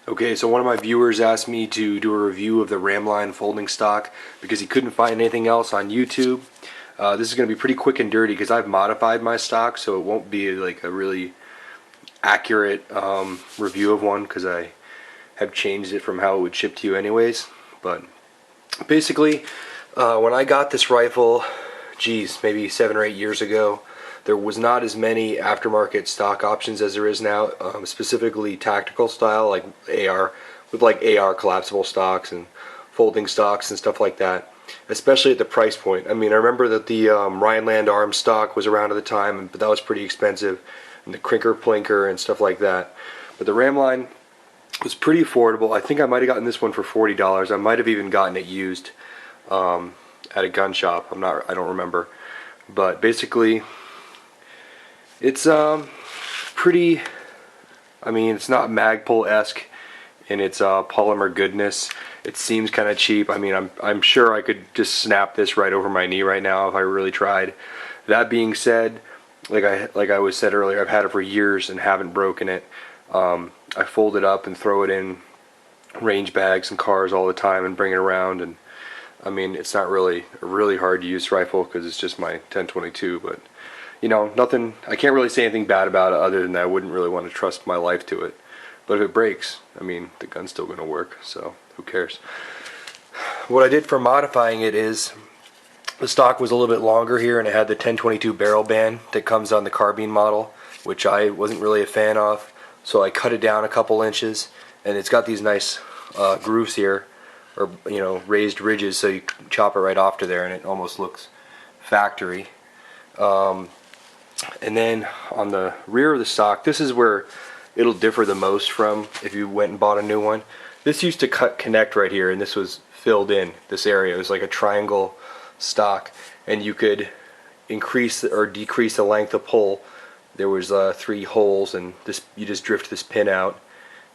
Okay, so one of my viewers asked me to do a review of the Ramline folding stock because he couldn't find anything else on YouTube. This is going to be pretty quick and dirty because I've modified my stock, so it won't be like a really accurate review of one because I have changed it from how it would ship to you anyways. But basically, when I got this rifle, geez, maybe 7 or 8 years ago, there was not as many aftermarket stock options as there is now, specifically tactical style, like AR, with like AR collapsible stocks and folding stocks and stuff like that, especially at the price point. I mean, I remember that the Rhineland Arms stock was around at the time, but that was pretty expensive, and the Crinker Plinker and stuff like that. But the Ramline was pretty affordable. I think I might have gotten this one for $40. I might have even gotten it used at a gun shop. I don't remember. But basically, it's pretty, I mean, it's not Magpul-esque in its polymer goodness. It seems kind of cheap. I mean, I'm sure I could just snap this right over my knee right now if I really tried. That being said, like I was said earlier, I've had it for years and haven't broken it. I fold it up and throw it in range bags and cars all the time and bring it around, and I mean, it's not really a really hard to use rifle because it's just my 1022, but you know, nothing, I can't really say anything bad about it other than that I wouldn't really want to trust my life to it. But if it breaks, I mean, the gun's still going to work, so who cares. What I did for modifying it is, the stock was a little bit longer here and it had the 1022 barrel band that comes on the carbine model, which I wasn't really a fan of, so I cut it down a couple inches, and it's got these nice grooves here, or you know, raised ridges, so you chop it right off to there and it almost looks factory. And then on the rear of the stock, this is where it'll differ the most from if you went and bought a new one. This used to connect right here, and this was filled in, this area. It was like a triangle stock, and you could increase or decrease the length of pull. There was 3 holes, and this, you just drift this pin out,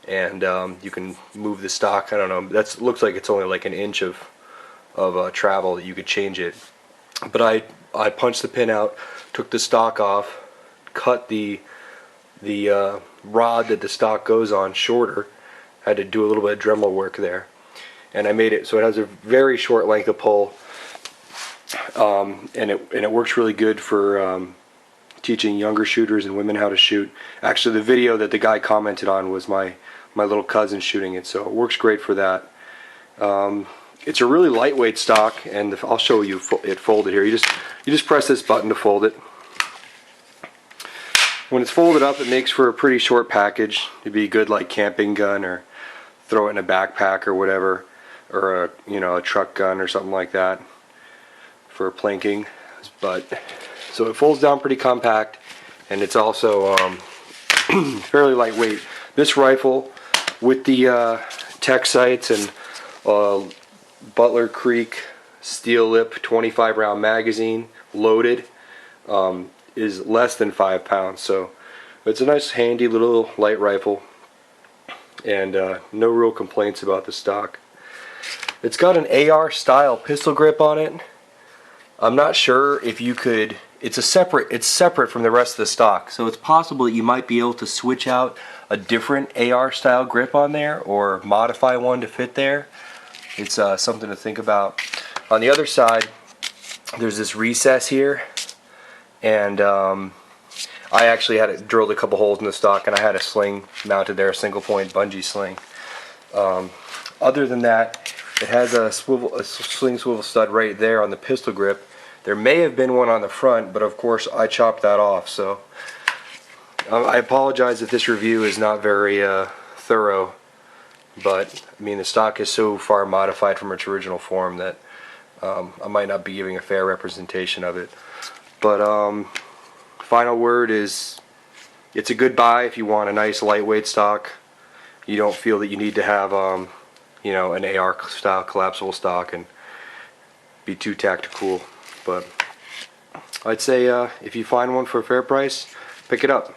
and you can move the stock. I don't know, that looks like it's only like an inch of travel that you could change it. But I punched the pin out, took the stock off, cut the rod that the stock goes on shorter. Had to do a little bit of Dremel work there, and I made it so it has a very short length of pull, and it works really good for teaching younger shooters and women how to shoot. Actually, the video that the guy commented on was my little cousin shooting it, so it works great for that. It's a really lightweight stock, and I'll show you it folded here. You just press this button to fold it. When it's folded up, it makes for a pretty short package. It'd be a good like camping gun, or throw it in a backpack or whatever, or a truck gun or something like that for planking. But so it folds down pretty compact, and it's also fairly lightweight. This rifle with the tech sights and Butler Creek steel lip 25 round magazine loaded is less than 5 pounds, so it's a nice handy little light rifle, and no real complaints about the stock. It's got an AR style pistol grip on it. I'm not sure if you could, it's separate from the rest of the stock, so it's possible that you might be able to switch out a different AR style grip on there or modify one to fit there. It's something to think about. On the other side, there's this recess here, and I actually had it drilled a couple holes in the stock, and I had a sling mounted there, a single point bungee sling. Other than that, it has a sling swivel stud right there on the pistol grip. There may have been one on the front, but of course I chopped that off, so I apologize if this review is not very thorough, but I mean, the stock is so far modified from its original form that I might not be giving a fair representation of it. But final word is, it's a good buy if you want a nice lightweight stock. You don't feel that you need to have an AR style collapsible stock and be too tactical. But I'd say if you find one for a fair price, pick it up.